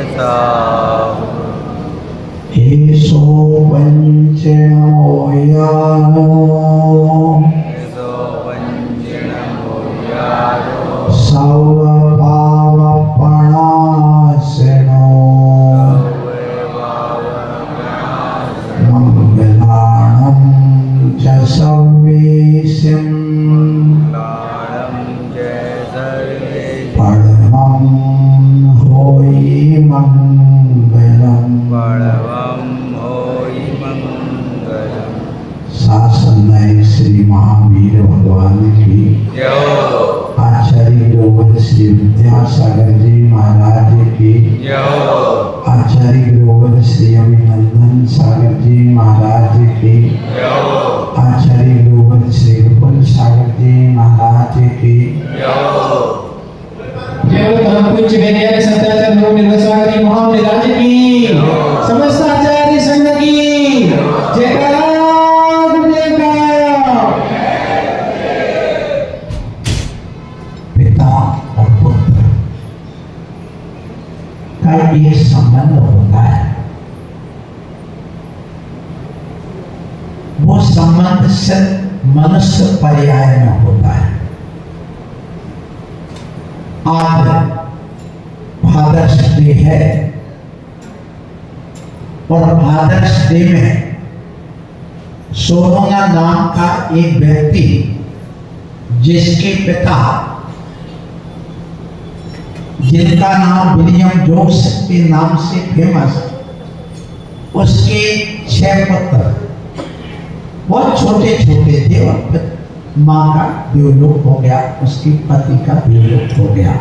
ऐसा एसो वंचनो यारो ऐसो वंचन यारो सर्व पाव प्रणाशनो मंगलाणं च सर्वेशं परमं होई मंगलम् शासनाय श्री महावीर भगवान की आचार्य ग्रोवर श्री विद्यासागर जी महाराज की आचार्य ग्रोवर श्री अभिनंदन सागर जी महाराज की आचार्य ग्रोवर श्री विपुल सागर जी महाराज की जय धर्म पूज्य वैज्ञानिक सत्याचार्य गुरु निर्वसागर जी महाराज की समस्त आचार्य संघ की जयकारा एक संबंध होता है। वो संबंध सिर्फ मनुष्य पर्याय में होता है। आज फादर्स डे है और फादर्स डे में सोनोना नाम का एक व्यक्ति जिसके पिता जिनका नाम विलियम जोन्स के नाम से फेमस, उसके 6 पुत्र बहुत छोटे छोटे थे और माँ का देवलोक हो गया, उसके पति का देवलोक हो गया।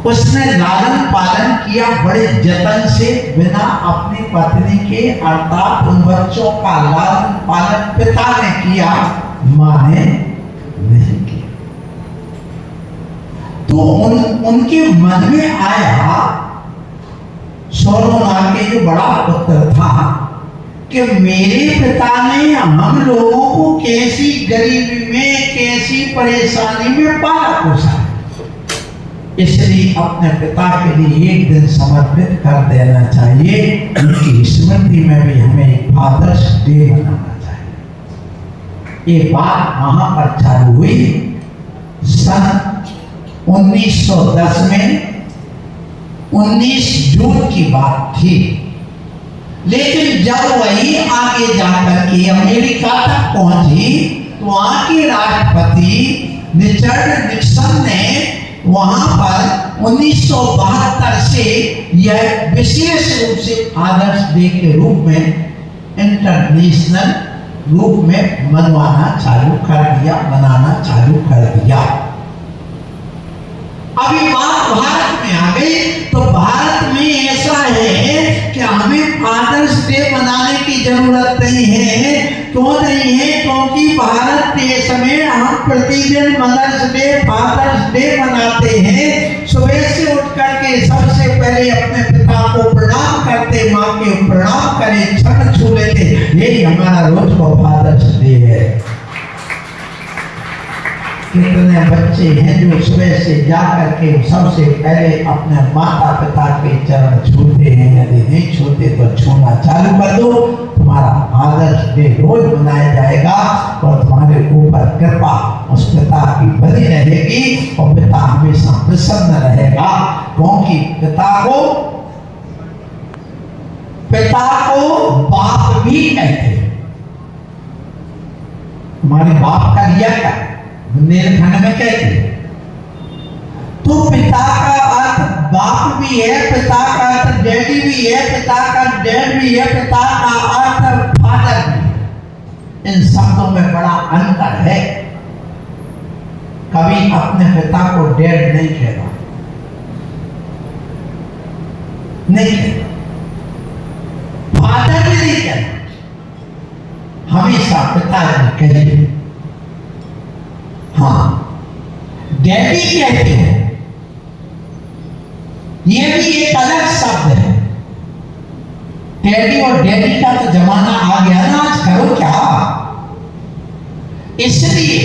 उसने लालन पालन किया बड़े जतन से, बिना अपनी पत्नी के अर्थात उन बच्चों का लालन पालन पिता ने किया, माँ ने नहीं किया। तो उनके मन में आया, सोनोना के जो बड़ा पुत्र था, कि मेरे पिता ने हम लोगों को कैसी गरीबी में, कैसी परेशानी में पाला पोसा, इसलिए अपने पिता के लिए एक दिन समर्पित कर देना चाहिए। उनकी स्मृति में भी हमें फादर्स डे मनाना चाहिए। ये बात वहां पर चालू हुई सन 1910 में। 19 जून की बात थी, लेकिन जब वही आगे जाकर के अमेरिका तक पहुंची तो वहां के राष्ट्रपति रिचर्ड निक्सन ने वहां पर 1972 से यह विशेष रूप से फादर्स डे के रूप में इंटरनेशनल रूप में मनाना चालू कर दिया। अभी बात भारत में आ गई, तो भारत में ऐसा है कि हमें फादर्स डे मनाने की जरूरत नहीं है। क्यों नहीं है? क्योंकि भारत देश में हम प्रतिदिन मदर्स डे, फादर्स डे मनाते हैं। सुबह से उठ करके सबसे पहले अपने पिता को प्रणाम करते, माँ के प्रणाम करे, क्षण छू लेते, यही हमारा रोज का फादर्स डे है। कितने बच्चे हैं जो सुबह से जा करके सबसे पहले अपने माता पिता के चरण छूते हैं, यदि नहीं छूते तो छूना चालू कर दो। तुम्हारा फादर्स डे रोज मनाया जाएगा और तुम्हारे ऊपर कृपा उस पिता की बनी रहेगी और पिता हमेशा प्रसन्न रहेगा। क्योंकि पिता को बाप भी कहते हैं। हमारे बाप का लिया क्या बुंदेलखंड में कहते हैं। तो पिता का अर्थ बाप भी है, पिता का अर्थ डैडी भी है, पिता का डैड भी है, पिता का अर्थ फादर भी है। इन शब्दों में बड़ा अंतर है। कभी अपने पिता को डैड नहीं कहना, फादर भी नहीं कहना, हमेशा पिताजी कहिए। हाँ, डैडी कहते हैं, ये भी एक अलग शब्द है। डैडी और डैडी का तो जमाना आ गया ना, आज करो क्या। इसलिए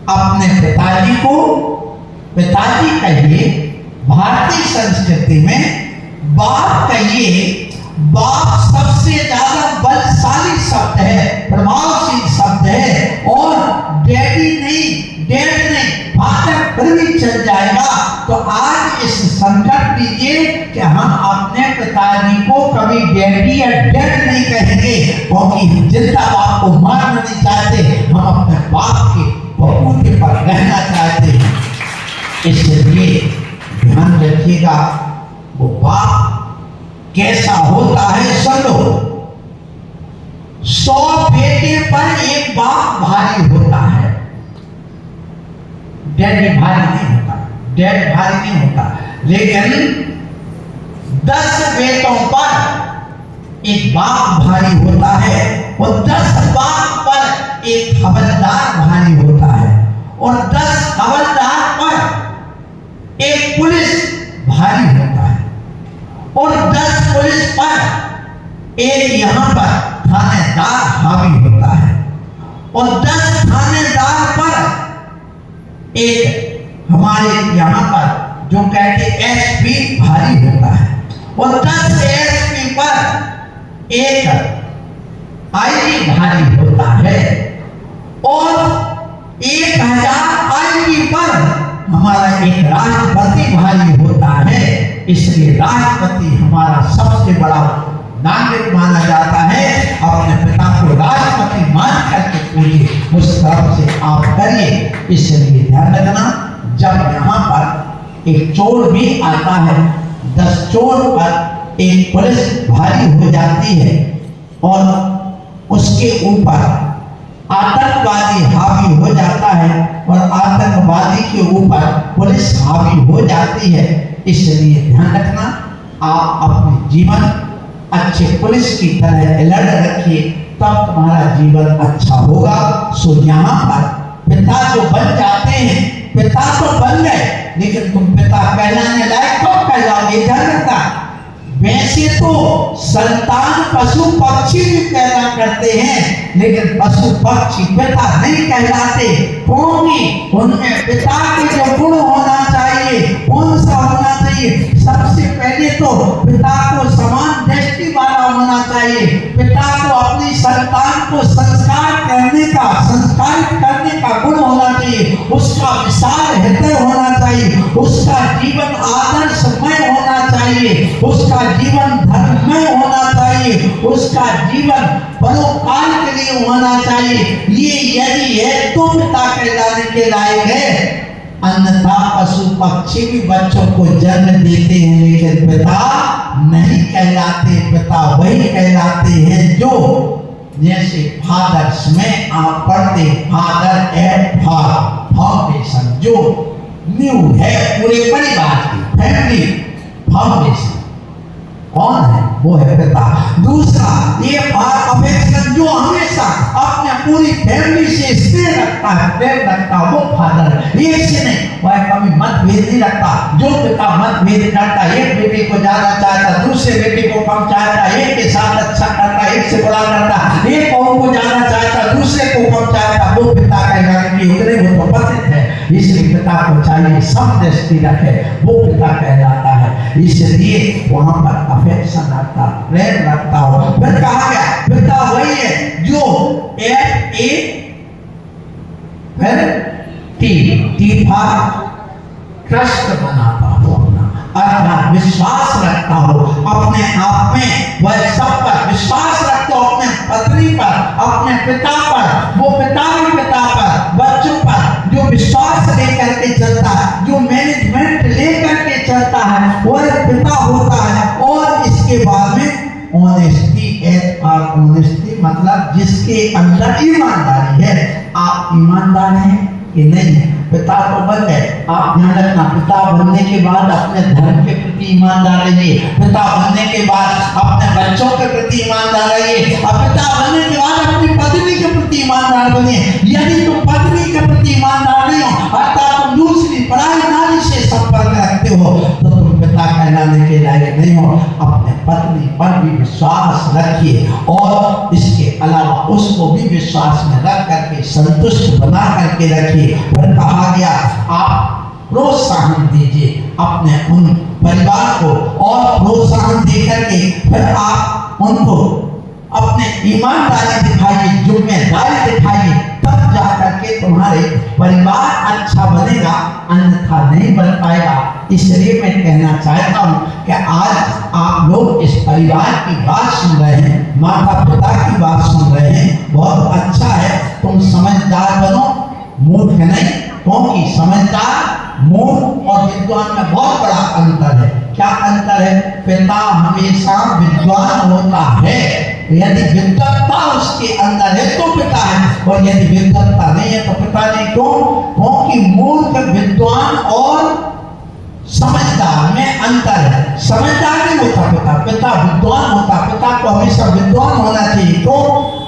अपने पिताजी को पिताजी कहिए, भारतीय संस्कृति में बाप कहिए, बाप सबसे ज्यादा बलशाली शब्द है, प्रभावशील शब्द है। और डैडी नहीं, डैड नहीं, फादर फिर भी चल जाएगा। तो आज इस संकट लीजिए कि हम अपने पिताजी को कभी डैडी या डैड नहीं कहेंगे, क्योंकि हम जिंदा बाप को मारना नहीं चाहते, हम अपने बाप के बबूते पर रहना चाहते हैं। इसलिए ध्यान रखिएगा, वो बाप कैसा होता है। सुनो, 100 बेटे पर एक बाप भारी होता है, डैडी भारी नहीं होता, डैड भारी नहीं होता। लेकिन 10 बेटों पर एक बाप भारी होता है, और 10 बाप पर एक हवलदार भारी होता है, और 10 हवलदार पर एक पुलिस भारी होता है, और 10 पुलिस पर एक यहाँ पर थानेदार हावी होता है, और 10 थानेदार पर एक हमारे यहाँ पर जो कहते एसपी भारी होता है, और 10 एसपी पर एक आईजी भारी होता है, और 1000 आईजी पर हमारा एक राष्ट्रपति भारी होता है। इसलिए राष्ट्रपति हमारा सबसे बड़ा नागरिक माना जाता है। अपने पिता को राष्ट्रपति मान करके पूरी उस तरफ से आप करिए। इसलिए ध्यान रखना, जब यहाँ पर एक चोर भी आता है, 10 चोर पर एक पुलिस भारी हो जाती है, और उसके ऊपर आतंकवादी हावी हो जाता है, और आतंकवादी के ऊपर पुलिस हावी हो जाती है। इसलिए ध्यान रखना, आप अपने जीवन अच्छे पुलिस की तरह अलर्ट रखिए, तब तुम्हारा जीवन अच्छा होगा। सो यहाँ पर पिता जो बन जाते हैं, पिता तो बन गए, लेकिन तुम पिता कहलाने लायक कब कहलाओगे? ध्यान रखना, वैसे तो संतान पशु पक्षी भी पैदा करते हैं, लेकिन पशु पक्षी पिता नहीं कहलाते, क्योंकि उनमें पिता के जो गुण होना चाहिए, कौन सा होना चाहिए? सबसे पहले तो पिता को समान दृष्टि वाला होना चाहिए, पिता को अपनी संतान को संस्कार करने का, संस्कारित करने का गुण होना चाहिए, उसका विशाल हृदय होना चाहिए, उसका जीवन आदर्शमय होना चाहिए, उसका जीवन धर्ममय होना चाहिए, उसका जीवन परोपकार के लिए होना चाहिए। ये यदि है तो पिता कहलाने के लायक है। अन्यथा पशु पक्षी भी बच्चों को जन्म देते हैं, लेकिन पिता नहीं कहलाते। पिता वही कहलाते हैं जो, जैसे फादर्स में आप पढ़ते, फादर एट फाउंडेशन, जो न्यू है पूरे परिवार की फैमिली फाउंडेशन, कौन है? वो है पिता। दूसरा, ये अफेक्शन जो हमेशा अपने पूरी फैमिली से स्नेह रखता है, प्रेम रखता है, वो फादर। ये से नहीं, वह कभी मतभेद नहीं रखता। जो पिता मतभेद करता, एक बेटे को ज्यादा चाहता, दूसरे बेटे को कम चाहता, एक के साथ अच्छा करता, एक से बुरा करता, एक को ज्यादा चाहता, दूसरे को कम चाहता, वो पिता कहलाने की उतने वो तो पतित है। इसलिए पिता को चाहिए सब दृष्टि रखे, वो पिता कहलाता है। इसलिए वहां पर अफेक्शन रखता, प्रेम रखता हो। फिर कहा गया पिता वही है जो ट्रस्ट बनाता हो, अपना अर्थात विश्वास रखता हो अपने आप में, वह सब पर विश्वास रखता हो, अपने पत्नी पर, अपने पिता पर, वो पिता भी पिता पर, बच्चों पर जो विश्वास लेकर के चलता है, जो मैनेजमेंट लेकर के चलता है, वो एक पिता होता है। और इसके बाद में ऑनेस्टी मतलब जिसके अंदर ईमानदारी है। आप ईमानदार हैं कि नहीं? पिता तो बन गए, आप ध्यान रखना, पिता बनने के बाद अपने धर्म के प्रति ईमानदार रहिए, पिता बनने के बाद अपने बच्चों के प्रति ईमानदार रहिए, और पिता बनने के बाद अपनी पत्नी के प्रति ईमानदार बनिए। यदि तुम पत्नी के प्रति ईमानदार नहीं हो, अर्थात तुम दूसरी पराई नारी से संपर्क रखते हो, तो तुम पिता कहलाने के लायक नहीं हो। अपने पत्नी पर भी विश्वास रखिए, और इसके अलावा उसको भी विश्वास में रख करके संतुष्ट बना करके रखिए। फिर कहा गया आप प्रोत्साहन दीजिए अपने उन परिवार को, और प्रोत्साहन देकर के फिर आप उनको अपने ईमानदारी दिखाइए, जिम्मेदारी दिखाइए, तब जाकर के तुम्हारे परिवार अच्छा बनेगा, अन्यथा नहीं बन पाएगा। इसलिए मैं कहना चाहता हूँ कि आज आप लोग इस परिवार की बात सुन रहे हैं, माता पिता की बात सुन रहे हैं, बहुत अच्छा है। तुम समझदार बनो, मूर्ख नहीं, क्योंकि समझदार, मूर्ख और विद्वान में बहुत बड़ा अंतर है। क्या अंतर है? पिता हमेशा विद्वान होता है, यदि विद्वत्ता उसके अंदर है तो पिता है, और यदि विद्वत्ता नहीं है तो पिता नहीं। क्यों? क्योंकि मूर्ख, विद्वान और समझदार में अंतर है। समझदार नहीं होता पिता, पिता विद्वान होता। पिता को हमेशा विद्वान होना चाहिए। तो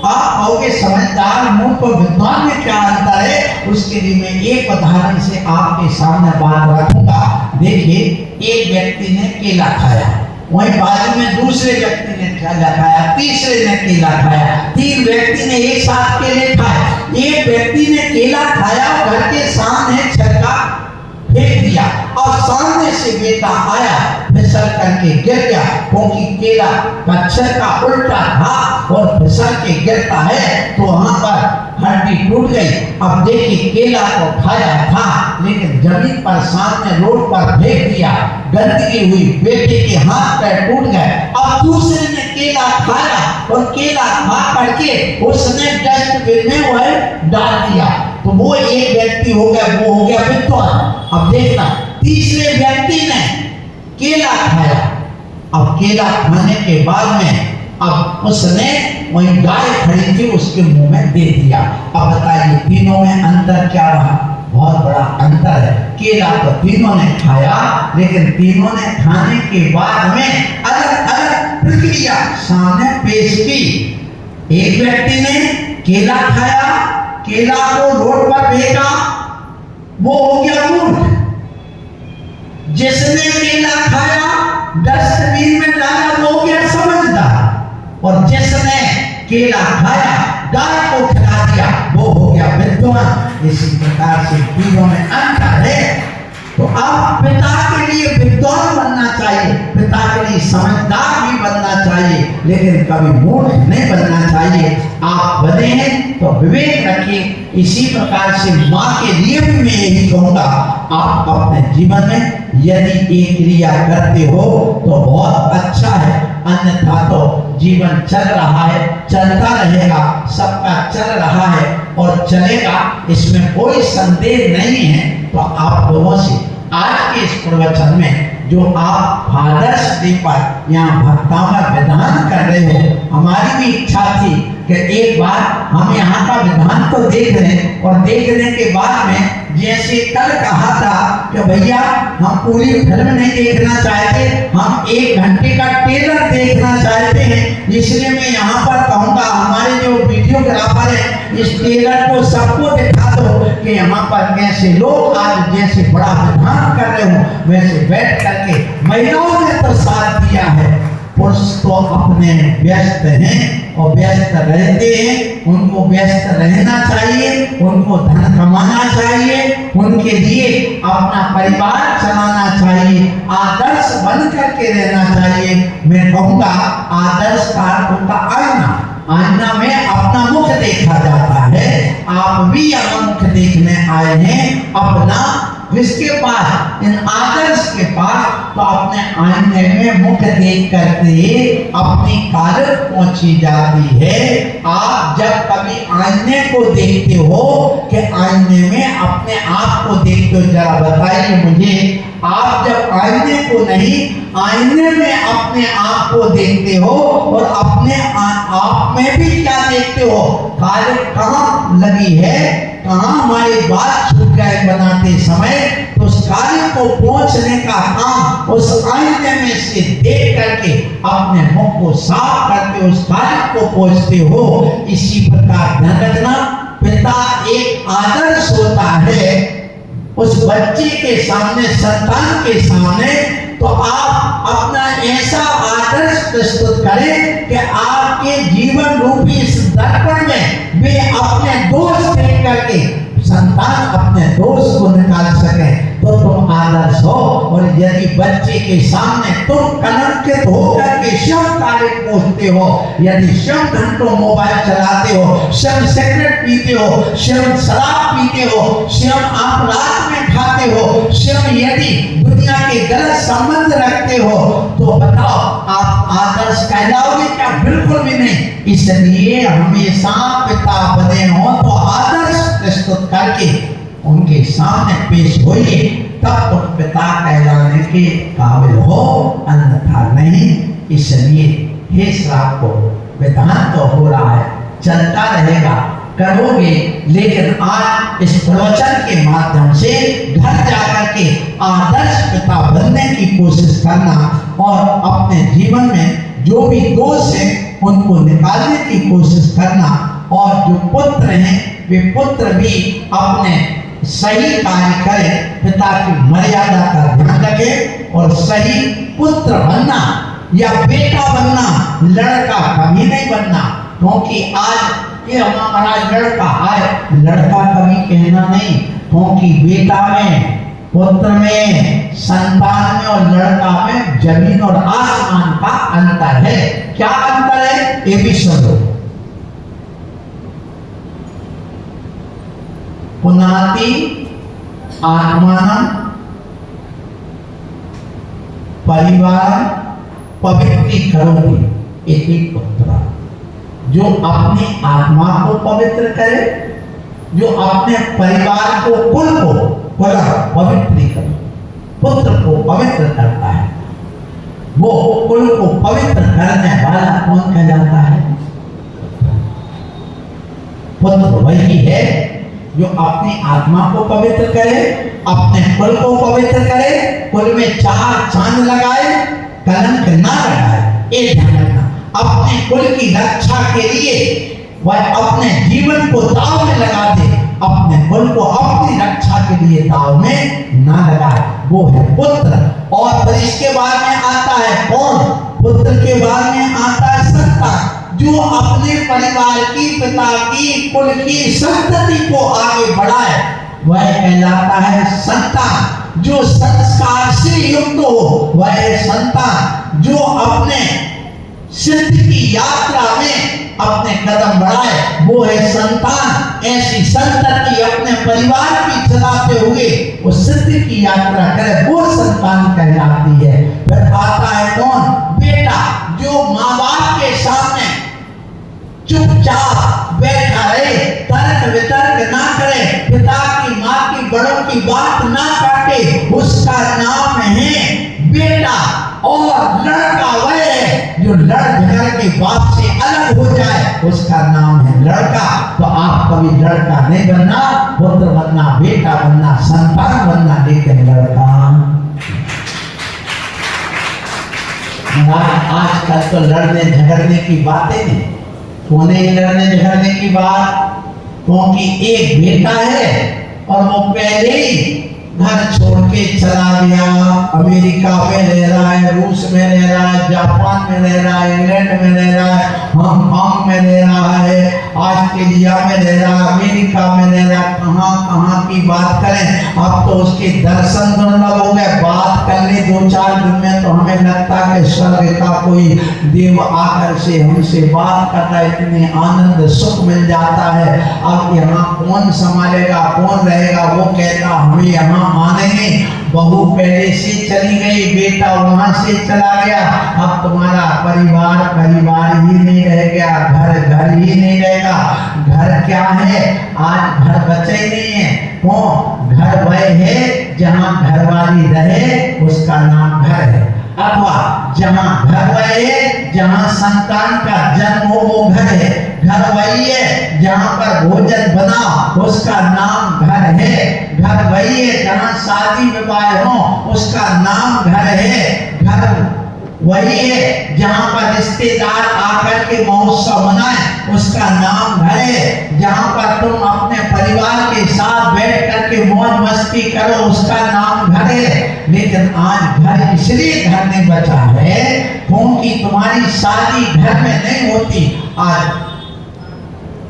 आप कहोगे समझदार, मूर्ख और विद्वान में क्या अंतर है? उसके लिए मैं एक उदाहरण से आपके सामने बात रखूंगा। देखिए, एक व्यक्ति ने केला खाया, वहीं बाजू में दूसरे व्यक्ति ने केला खाया, तीसरे ने केला खाया, 3 व्यक्ति ने एक साथ केले खाए। एक व्यक्ति ने केला खाया, घर के सामने छिलका फेंक दिया, और सामने से बेटा आया, फिसल करके गिर गया, क्योंकि केला का छिलका उल्टा था और फिसल के गिरता है तो वहां पर हड्डी टूट गई। अब देखिए, केला को खाया था, लेकिन जमीन पर सामने रोड पर फेंक दिया, गंदगी हुई, बेटे के हाथ पैर टूट गए। अब दूसरे ने केला खाया, और केला खा करके उसने डस्टबिन में वह डाल दिया, तो वो एक व्यक्ति हो गया, वो हो गया विद्वान। अब देखना, तीसरे व्यक्ति ने केला खाया। अब केला खाने के बाद में अब उसने वही गाय खड़ी थी उसके मुंह में दे दिया। अब बताइए, तीनों में अंतर क्या रहा? बहुत बड़ा अंतर है। केला तो तीनों ने खाया, लेकिन तीनों ने खाने के बाद में अलग अलग प्रक्रिया सामने पेश की। एक व्यक्ति ने केला खाया, केला को रोड पर फेंका, वो हो गया मूर्ख। जिसने केला खाया, डस्टबिन में डाला, वो हो गया समझदार। और जिसने केला खाया, गाय को खिला दिया, वो हो गया विद्वान। इसी प्रकार से तीनों में अंतर है। तो अब पिता के लिए विद्वान बनना चाहिए, पिता के लिए समझदार भी बनना चाहिए, लेकिन कभी मूर्ख नहीं बनना चाहिए। आप बने हैं तो विवेक रखिए। इसी प्रकार से माँ के लिए भी मैं यही कहूँगा, आप अपने जीवन में यदि एक क्रिया करते हो तो बहुत अच्छा है, अन्यथा तो जीवन चल रहा है, चलता रहेगा, सबका चल रहा है और चलेगा, इसमें कोई संदेह नहीं है। तो आप लोगों से आज के इस प्रवचन में जो आप फादर्स डे पर यहाँ भक्तावना विधान कर रहे हो, हमारी भी इच्छा थी कि एक बार हम यहाँ का विधान को देख लें, और देखने के बाद में जैसे कल कहा था कि भैया हम पूरी फिल्म नहीं देखना चाहते, हम 1 घंटे का ट्रेलर देखना चाहते हैं, इसलिए मैं यहाँ पर कहूँगा हमारे जो वीडियोग्राफर है, इस ट्रेलर को सबको दिखा दो कि यहाँ पर कैसे लोग आज जैसे बड़ा विधान कर रहे हो वैसे बैठ करके। महिलाओं ने तो साथ दिया है, पुरुष तो अपने व्यस्त हैं और व्यस्त रहते हैं, उनको व्यस्त रहना चाहिए, उनको धन कमाना चाहिए, उनके लिए अपना परिवार चलाना चाहिए, आदर्श बन करके रहना चाहिए। मैं कहूँगा आदर्श का उनका आईना में अपना मुख देखा जाता है। आप भी यहाँ मुख देखने आए हैं अपना, जिसके पास इन आदर्श के पास, तो अपने आईने में मुख देख करके अपनी कारक पहुंची जाती है। आप जब कभी आईने को देखते हो कि आईने में अपने आप को देखते हो, जरा बताइए मुझे, आप जब आईने को नहीं, आईने में अपने आप को देखते हो और अपने आप में भी क्या देखते हो, कारक कहाँ लगी है, कहाँ हमारे बात छूट गए बनाते समय, तो उस कार्य को पहुंचने का काम उस आईने में से देख करके अपने मुख को साफ करके उस कार्य को पहुंचते हो। इसी प्रकार ध्यान रखना, पिता एक आदर्श होता है उस बच्चे के सामने, संतान के सामने। तो आप अपना ऐसा आदर्श प्रस्तुत करें कि आपके जीवन रूपी इस दर्पण में वे अपने दोष देख करके संतान अपने दोष को निकाल सके तो तुम आदर्श हो। और यदि बच्चे के सामने तुम कलंकित होकर के शव काले पूछते हो, यदि शव घंटों मोबाइल चलाते हो, शव सिगरेट पीते हो, शव शराब पीते हो, शव आप रात में खाते हो, शव यदि दुनिया के गलत संबंध रखते हो, तो बताओ आप आदर्श कहलाओगे क्या? बिल्कुल भी नहीं। इसलिए हमेशा पिता बने हो तो आदर्श प्रस्तुत करके उनके सामने पेश होइए, तब तुम पिता कहलाने के काबिल हो, अन्यथा नहीं। इसलिए हे श्राप को विधान तो हो रहा है, चलता रहेगा, करोगे, लेकिन आज इस प्रवचन के माध्यम से घर जाकर के आदर्श पिता बनने की कोशिश करना और अपने जीवन में जो भी दोष है उनको निकालने की कोशिश करना। और जो पुत्र हैं वे पुत्र भी अपने सही कार्य करें, पिता की मर्यादा का ध्यान रखें और सही पुत्र बनना या बेटा बनना, लड़का कभी नहीं बनना। क्योंकि आज ये हमारा लड़का है, लड़का कभी कहना नहीं, क्योंकि बेटा में, पुत्र में, संतान में और लड़का में जमीन और आसमान का अंतर है। क्या अंतर है ये भी सुनो। पुनाति आत्मान परिवार पवित्रीकरोति इति पुत्र। जो अपनी आत्मा को पवित्र करे, जो अपने परिवार को, कुल को पवित्रीकरण, पुत्र को पवित्र करता है, वो कुल को पवित्र करने वाला कौन कहलाता है? पुत्र वही है जो अपनी आत्मा को पवित्र करे, अपने कुल को पवित्र करे, कुल में 4 चांद लगाए, कलंक ना लगाए। ये ध्यान रखना, अपने कुल की रक्षा के लिए वह अपने जीवन को दांव में लगा दे, अपने कुल को अपनी रक्षा के लिए दांव में ना लगाए, वो है पुत्र। और फिर इसके बाद में आता है कौन? पुत्र के बाद में आता है संतान, जो अपने परिवार की, पिता की, कुल की संतति को आगे बढ़ाए, वह कहलाता है संतान। जो संस्कार से युक्त हो वह है संतान। जो अपने सिद्ध की यात्रा में अपने कदम बढ़ाए वो है संतान। ऐसी संतति अपने परिवार की चलाते हुए वो सिद्ध की यात्रा करे, वो संतान कहलाती है। फिर आता है कौन? बेटा, जो माँ बाप के सामने चुपचाप बैठा रहे, तर्क वितर्क ना करे, पिता की, माँ की, बड़ों की बात ना काटे, उसका नाम है बेटा। और लड़का वह है जो लड़ झगड़ के बाप से अलग हो जाए, उसका नाम है लड़का। तो आप कभी लड़का नहीं बनना, पुत्र बनना, बेटा बनना, संतान बनना, लेकिन लड़का। आजकल तो लड़ने झगड़ने की बातें नहीं, कोने लड़ने झगड़ने की बात, क्योंकि एक बेटा है और वो पहले ही घर छोड़ के चला गया, अमेरिका में रह रहा है, रूस में रह रहा है, जापान में रह रहा है, इंग्लैंड में रह रहा है, हांगकांग में रह रहा है, ऑस्ट्रेलिया में रह रहा है, अमेरिका में रह रहा है। कहाँ कहाँ की बात करें, अब तो उसके दर्शन दुर्लभ हो गए। बात कर ले 2-4 दिन में तो हमें लगता है स्वर्ग का कोई देव आकर से हमसे बात करता है, इतने आनंद सुख मिल जाता है। अब यहाँ कौन संभालेगा, कौन रहेगा? वो कहता हमें यहाँ आने नहीं, बहू पहले से चली गई, बेटा वहां से चला गया, अब तुम्हारा परिवार परिवार ही नहीं रह गया, घर घर ही नहीं रहेगा। घर क्या है? आज घर बचे ही नहीं है। कौन? घर वह है जहाँ घरवाली रहे, उसका नाम घर है। अथवा जहाँ घर वह है जहाँ संतान का जन्म हो, वो घर है। घर वही है जहाँ पर भोजन बना, उसका नाम घर है। घर वही है जहाँ शादी विवाह हो, उसका नाम घर है। घर वही है जहाँ पर रिश्तेदार आकर के महोत्सव मनाए, उसका नाम घर है। जहाँ पर तुम अपने परिवार के साथ बैठ करके मौज मस्ती करो, उसका नाम घर है। लेकिन आज घर इसलिए घर नहीं बचा है क्योंकि तुम्हारी शादी घर में नहीं होती, आज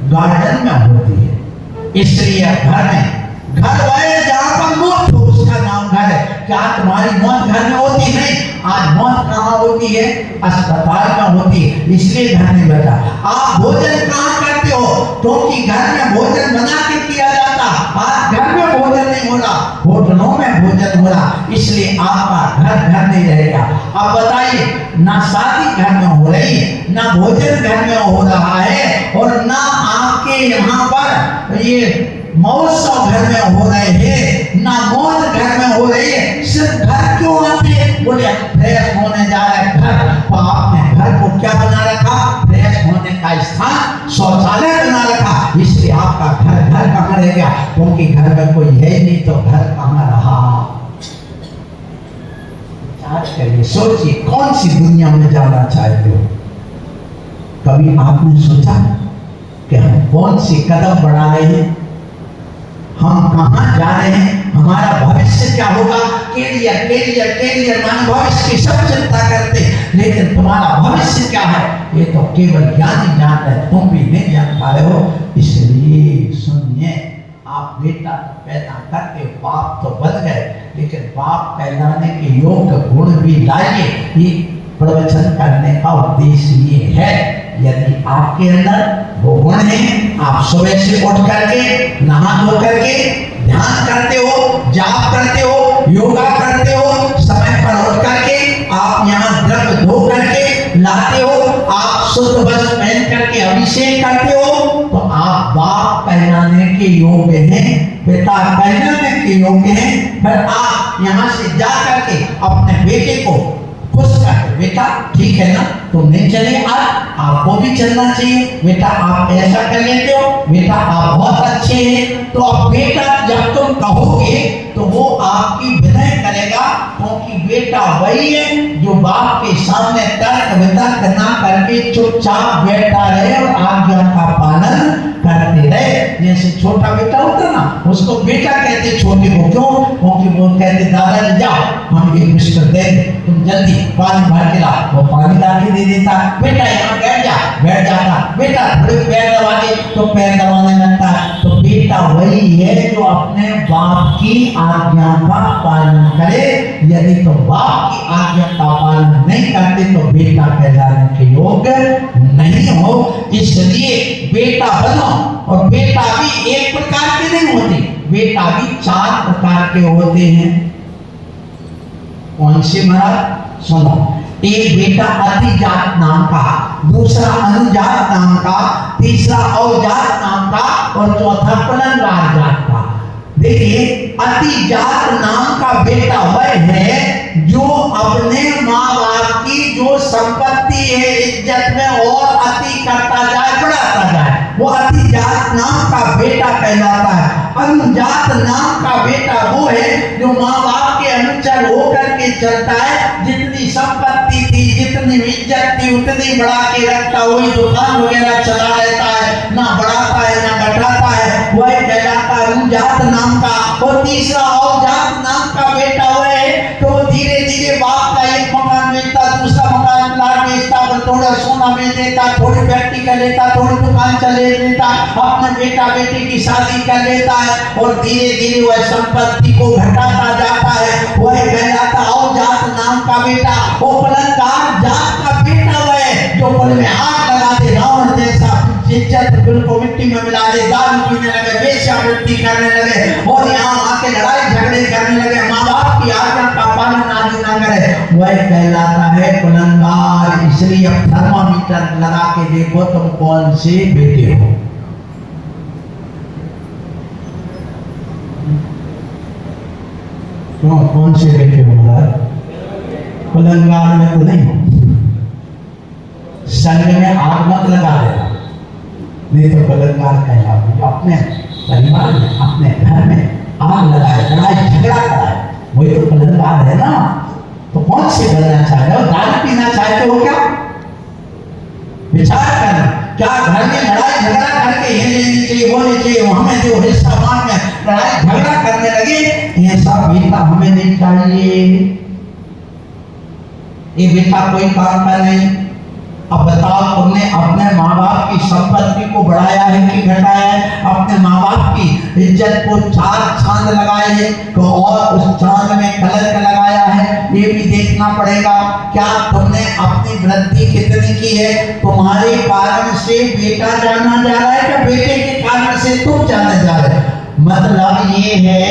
गार्डन में होती है। इसलिए घर में घर वाले जहाँ पर मौत हो उसका नाम घर है। क्या तुम्हारी मौत घर में होती नहीं? आज मौत कहाँ होती है? अस्पताल में होती है, इसलिए घर नहीं बचा। आप भोजन कहाँ करते हो? क्योंकि घर में भोजन बना के किया जाता। आज घर में भोजन नहीं हो रहा, होटलों में भोजन हो रहा, इसलिए आपका घर घर नहीं रहेगा। अब बताइए, ना शादी घर में हो रही है, ना भोजन घर में हो रहा है, और ना आपके यहाँ पर ये महोत्सव घर में हो रहे हैं, ना मौत घर में हो रही है। सिर्फ घर क्यों आते? बोले फ्रेश होने जा रहे घर। तो आपने घर को क्या बना रखा? फ्रेश होने का स्थान, शौचालय बना रखा। इसलिए आपका घर घर कहाँ रह गया? क्योंकि घर में कोई है नहीं तो घर कहाँ रहा? करिए, सोचिए कौन सी दुनिया में जाना चाहते हो? कभी आपने सोचा कि हम कौन सी कदम बढ़ा रहे हैं? हम कहाँ जा रहे हैं? हमारा भविष्य क्या होगा? कैरियर कैरियर कैरियर माने भविष्य की सब चिंता करते, लेकिन तुम्हारा भविष्य क्या है ये तो केवल ज्ञानी जानता है, तुम भी नहीं जान पा रहे हो। इसलिए सुनिए, आप बेटा पैदा करके बाप तो बन गए, लेकिन बाप कहलाने के योग्य गुण भी लाइए। ये प्रवचन करने का उद्देश्य ये है। यदि आपके अंदर वो गुण है, आप सुबह से उठ करके नहा धो करके ध्यान करते हो, जाप करते हो, योगा करते हो, समय पर उठ करके आप यहाँ द्रव्य धो करके लाते हो, आप शुद्ध वस्त्र पहन करके अभिषेक करते हो, तो आप बाप कहलाने के योग्य हैं, पिता कहलाने के योग्य हैं। फिर आप यहाँ से जा करके अपने बेटे को खुश कर, बेटा ठीक है ना, तुम नहीं चले आज, आपको भी चलना चाहिए, बेटा आप ऐसा कर लेते हो, बेटा आप बहुत अच्छे हैं। तो अब बेटा जब तुम कहोगे तो वो आपकी विनय करेगा, क्योंकि बेटा वही है जो बाप के सामने तर्क वितर्क ना करके चुपचाप बैठा रहे और आज्ञा का पालन करते रहे। जैसे छोटा बेटा होता ना, उसको बेटा कहते छोटे को, क्यों? क्योंकि वो कहते दादाजी जाओ हम एक बिस्कुट दे, तुम जल्दी पानी भर के ला, वो पानी ला के दे देता। बेटा यहाँ बैठ जा, बैठ जाता। बेटा थोड़े पैर दबा दे, तो पैर दबाने लगता। तो बेटा वही है जो अपने बाप की आज्ञा का पालन करे। यदि तो बाप की आज्ञा का पालन नहीं करते तो बेटा कहलाने के योग्य नहीं हो। इसलिए बेटा बनो, और बेटा भी एक प्रकार के नहीं होते, बेटा भी 4 प्रकार के होते हैं। कौन से महाराज? सुनो, एक बेटा अतिजात नाम का, दूसरा अनुजात नाम का, तीसरा अवजात नाम का, और चौथा कुलंगार जात का। देखिए, अतिजात नाम का बेटा वह है जो अपने माँ बाप की जो संपत्ति है इज्जत में और अति करता जाए, बढ़ाता जाए, वो अतिजात नाम का बेटा कहलाता है। अनुजात नाम का बेटा वो है जो माँ बाप के अनुचर होकर के चलता है, जितनी संपत्ति थी, जितनी इज्जत थी, उतनी बढ़ा के रखता, वही दुकान वगैरह चला रहता है, ना बढ़ाता है ना घटाता है, वही कहलाता है अनुजात नाम का। और तीसरा अवजात नाम का बेटा वो है तो धीरे धीरे बाप का एक मकान बेचता, दूसरा मकान प्लाट बेचता, थोड़ा सोना बेच देता, थोड़ी फैक्ट्री कर लेता, थोड़ी दुकान चले लेता, अपने बेटा बेटी की शादी कर लेता है, और धीरे धीरे वह संपत्ति को घटाता जाता है। वह कहलाता अवजात नाम का बेटा। वो कुलंगार जात का बेटा वह है जो कुल में आग लगा दे, रावण जैसा इज्जत बिल्कुल मिट्टी में मिला दे, दारू पीने लगे, वेश्यावृत्ति करने लगे, और यहाँ आके लड़ाई झगड़े करने लगे, माँ बाप की आज्ञा का पालन आदि ना करे, वह कहलाता है कुलंगार। इसलिए अब थर्मामीटर लगा के देखो तुम कौन से बेटे हो। कौन से बेटे हो? कुलंगार में तो नहीं हो। संग में आग मत लगा देना, नहीं तो कुलंगार कहलाओगे। अपने परिवार में, अपने घर में आग लगाए, लड़ाई झगड़ा कराए, वही तो कुलंगार है ना। तो कौन से बनना चाहते हो? दारू पीना चाहते हो क्या? विचार करना, क्या घर में लड़ाई झगड़ा करके ये लेनी चाहिए, वो नहीं चाहिए, हमें जो हिस्सा मान में लड़ाई झगड़ा करने लगे, ये सब बेटा हमें नहीं चाहिए, ये बेटा कोई काम का नहीं, अब बताओ, तुमने अपने माँ बाप की संपत्ति को बढ़ाया है कि घटाया है? अपने माँ बाप की इज्जत को चार चांद लगाए हैं तो और उस चांद में कलर लगाया है, ये भी देखना पड़ेगा। क्या तुमने अपनी वृद्धि कितनी की है? तुम्हारे कारण से बेटा जाना जा रहा है या बेटे के कारण से तुम जाने जा रहे हो? मतलब ये है,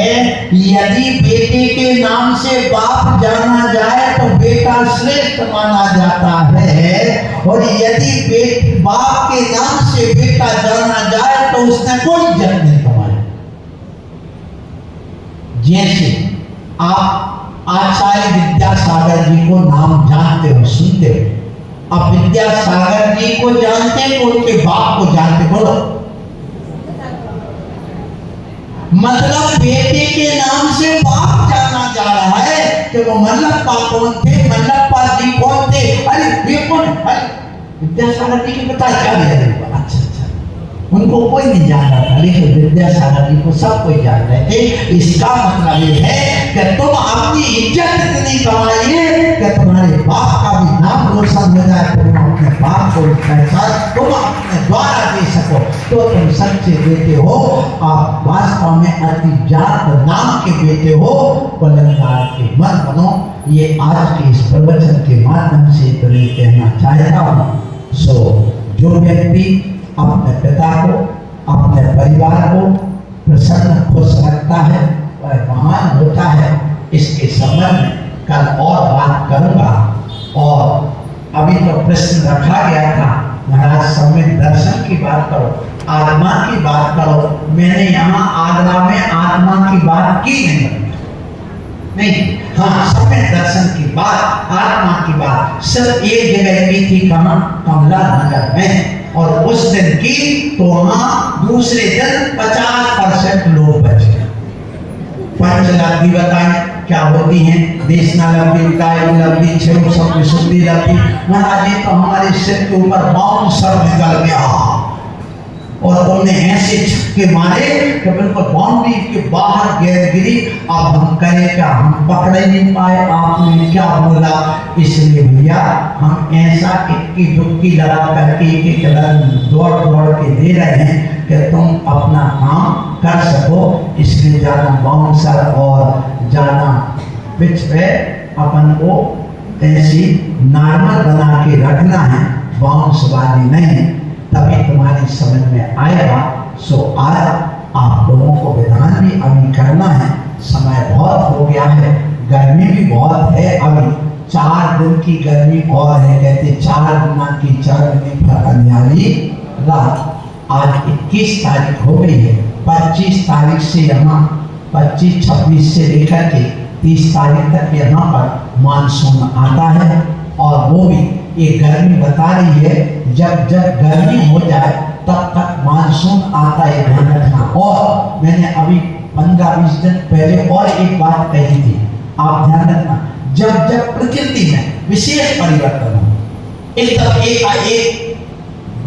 यदि बेटे के नाम से बाप जाना जाए तो बेटा श्रेष्ठ माना जाता है, और यदि बाप के नाम से बेटा जाना जाए तो उसने कोई इज्जत नहीं कमाई। जैसे आप आचार्य विद्यासागर जी को नाम जानते हो, सुनते हो। अब विद्यासागर जी को जानते हो, उनके बाप को जानते, बोलो। मतलब बेटे के नाम से बाप जाना जा रहा है कि वो मल्लप्पा कौन थे, मल्लप्पा जी कौन थे, अरे ये कौन, अरे विद्यासागर जी की पता क्या है? अच्छा, उनको कोई नहीं जान रहा था, लेकिन विद्यासागर जी को सब कोई जान रहे थे। इसका मतलब ये है कि तुम अपनी इज्जत इतनी कमाइए कि तुम्हारे बाप का भी नाम रोशन हो जाए, तुम अपने बाप को पैसा तुम अपने द्वारा दे सको, तो तुम सच्चे बेटे हो। आप वास्तव में अति जात नाम के बेटे हो, पलंगार के मत बनो। ये आज के इस प्रवचन के माध्यम से तो ये कहना चाहता हूँ। जो व्यक्ति अपने पिता को, अपने परिवार को प्रसन्न खुश रखता है वह महान होता है। इसके संबंध में कल और बात करूंगा। और अभी तो प्रश्न रखा गया था, महाराज सम्यक दर्शन की बात करो, आत्मा की बात करो। मैंने यहाँ आगरा में आत्मा की बात की नहीं, हाँ, सम्यक दर्शन की बात, आत्मा की बात सिर्फ एक जगह की थी, कहाँ? कमला नगर में। और उस दिन की तो वहां दूसरे दिन 50% लोग बच गए। पंचलब्धि बताएं क्या होती है? देशना लब्धि, काय लब्धि, छह शब्द शुद्धि लब्धि। महाराज जी तो हमारे सिर के ऊपर बाउंसर निकल गया और तुमने ऐसे छक्के मारे कि बिल्कुल बाउंड्री के बाहर गेंद गिरी। अब हम कहें क्या, हम पकड़ नहीं पाए, आपने क्या बोला। इसलिए भैया हम ऐसा इक्की दुक्की लगा करके एक रन दौड़ दौड़ के दे रहे हैं कि तुम अपना काम कर सको। इसलिए जाना बाउंसर और जाना पिच पे अपन को ऐसी नॉर्मल बना के रखना है, बाउंस वाली नहीं, तभी तुम्हारी समझ में आएगा। सो आज आप लोगों को विधान भी अभी करना है। समय बहुत हो गया है, गर्मी भी बहुत है, अभी 4 दिन की गर्मी और है। कहते 4 गुना की चांदनी पर अंधियारी रात। आज 21 तारीख हो गई है। 25 तारीख से यहाँ 25-26 से लेकर के 30 तारीख तक यहाँ पर मानसून आता है। और वो भी ये गर्मी बता रही है, जब जब गर्मी हो जाए तब तक मानसून आता है, ध्यान रखना। और मैंने अभी 15-20 दिन पहले और एक बात कही थी, आप ध्यान रखना। जब जब प्रकृति में विशेष परिवर्तन हो, एकदम एक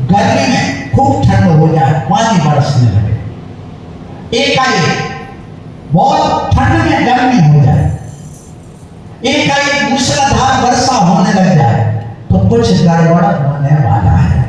गर्मी में खूब ठंड हो जाए, पानी बरसने लगे, एकाएक बहुत ठंड में गर्मी हो जाए, एकाएक मूसलाधार वर्षा होने लग जाए, तो कुछ गड़बड़ होने वाला है।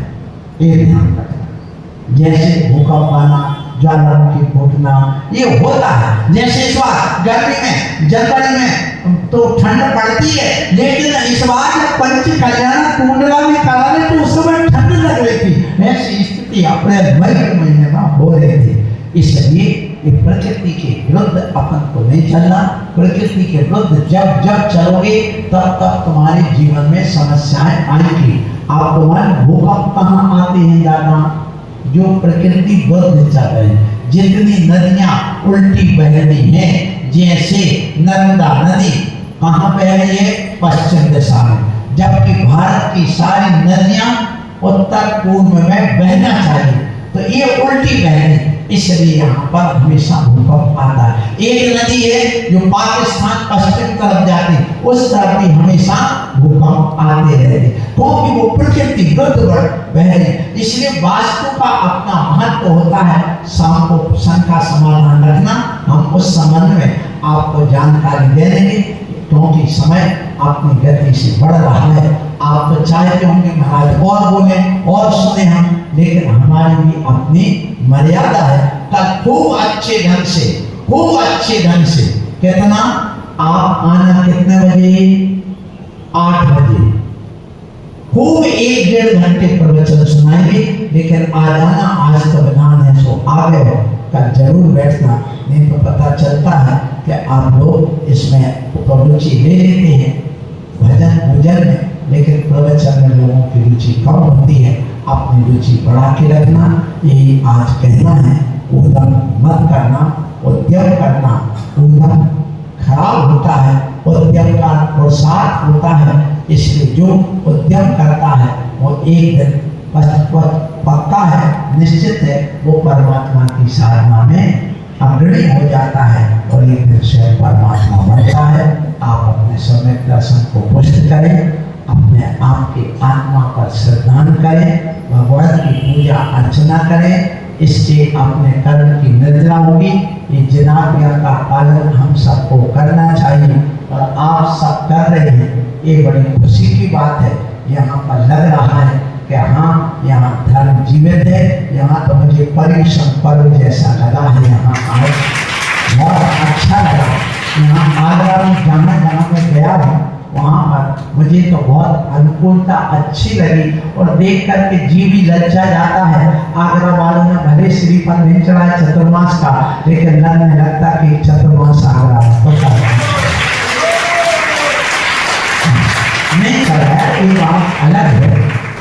ये ध्यान रखना। जैसे भूकंप आना, ज्वालामुखी फूटना, ये होता है। जैसे इस बार गर्मी में, जनवरी में तो ठंड पड़ती है, लेकिन इस बार जब पंच कल्याण कुंडला में कराने तो उस समय ठंड लग रही थी। ऐसी स्थिति अप्रैल मई के महीने में हो रही थी। इसलिए प्रकृति के विरुद्ध अपन को नहीं चलना। प्रकृति के विरुद्ध जब जब चलोगे तब तब तुम्हारे जीवन में समस्याएं आएंगी। आप तुम्हारे भूकंप कहाँ आते हैं ज्यादा? जो प्रकृति विरुद्ध चल रहे हैं। जितनी नदियां उल्टी बह रही हैं, जैसे नर्मदा नदी कहाँ बह रही है? पश्चिम दिशा में, जबकि भारत की सारी नदियां उत्तर पूर्व में बहना चाहिए, तो ये उल्टी बह रही। इसलिए यहाँ पर हमेशा भूकंप आता है। एक नदी है जो पाकिस्तान पश्चिम तरफ जाती है, उस तरफ भी हमेशा भूकंप आते रहते, क्योंकि वो प्रकृति विरुद्ध बह रही। इसलिए वास्तु का अपना महत्व होता है। शाम को शंका समाधान रखना, हम उस संबंध में आपको जानकारी दे देंगे, क्योंकि समय अपनी गति से बढ़ रहा है। आप तो चाहते होंगे महाराज और बोले और सुने हम, लेकिन हमारी भी अपनी मर्यादा है। कल खूब अच्छे ढंग से कितना आप आना कितने बजे? 8 बजे। खूब 1-1.5 घंटे प्रवचन सुनाएंगे, लेकिन आ जाना, आज का विधान है सो आ गए हो, कल जरूर बैठना, नहीं तो पता चलता है कि आप लोग इसमें रुचि ले लेते हैं भजन में, लेकिन प्रवचन में लोगों की रुचि कम होती है। अपनी रुचि बढ़ा के रखना, यही आज कहना है। उद्यम मत करना, उद्यम करना। उद्यम खराब होता है, उद्यम का प्रोत्साहन होता है, इसलिए जो उद्यम करता है वो एक दिन पक्का है, निश्चित है, वो परमात्मा की साधना में अग्रणी हो जाता है और एक दिन स्वयं परमात्मा बनता है। आप अपने समय दर्शन को पुष्ट करें, अपने आप की आत्मा पर श्रद्धान करें, भगवान की पूजा अर्चना करें, इससे अपने कर्म की निर्जरा होगी। ये जिनाज्ञा का पालन हम सबको करना चाहिए और आप सब कर रहे हैं, ये बड़ी खुशी की बात है। यहाँ पर लग रहा है कि हाँ, यहाँ धर्म जीवित है। यहाँ तो मुझे पर्यूषण पर्व जैसा लगा है, यहाँ आए बहुत अच्छा लगा। यहाँ आगरा में जहाँ मैं गया हूँ वहाँ पर मुझे तो बहुत अनुकूलता अच्छी लगी और देख करके जी भी लज्जा जाता है। आगरा वालों ने भले श्रीफल नहीं चढ़ाया चतुर्मास का, लेकिन लगने लगता कि चतुर्मास आगरा पता नहीं चढ़ाया, ये बात अलग है,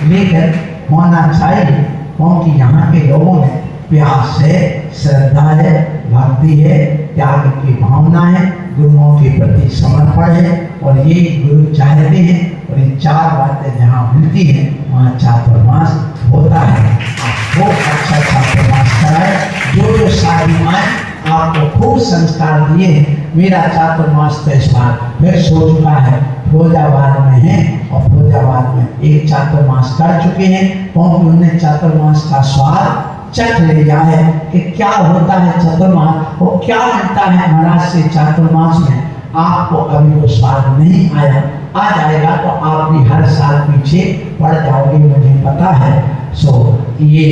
लेकिन होना चाहिए, क्योंकि यहाँ के लोगों में प्यास है, श्रद्धा है, भक्ति है, त्याग की भावना है, गुरुओं के प्रति समर्पण है और ये गुरु चाहते हैं। और ये 4 बातें जहाँ मिलती हैं वहाँ चातुर्मास होता है। आप खूब अच्छा चातुर्मास कराए। जो शादी आए आपको खूब संस्कार दिए हैं। मेरा चातुर्मास तो इस बार फिर सो चुका है, फिरोजाबाद में है और फिरोजाबाद में एक चातुर्मास कर चुके हैं, क्योंकि उन्हें चातुर्मास का स्वाद चख लिया है कि क्या होता है चतुर्मास, वो क्या मिलता है महाराज से चातुर्मास में। आपको अभी वो स्वाद नहीं आया, आ जाएगा तो आप भी हर साल पीछे पड़ जाओगे, मुझे पता है। सो ये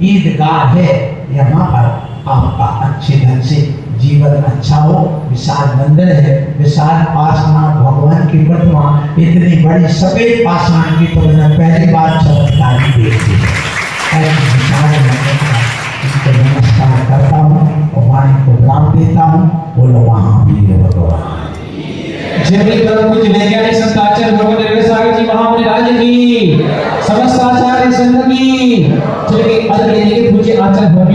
ईदगाह है, यहाँ पर आपका अच्छे ढंग से जीवन अच्छा हो। विशाल मंदिर है, विशाल पाषाण भगवान की प्रतिमा, इतनी बड़ी सफेद पाषाण की तो मैंने पहली बार चमत्कार देखी है। इसको नमस्कार करता हूँ और वाणी को राम देता हूँ। बोलो महावीर भगवान। जय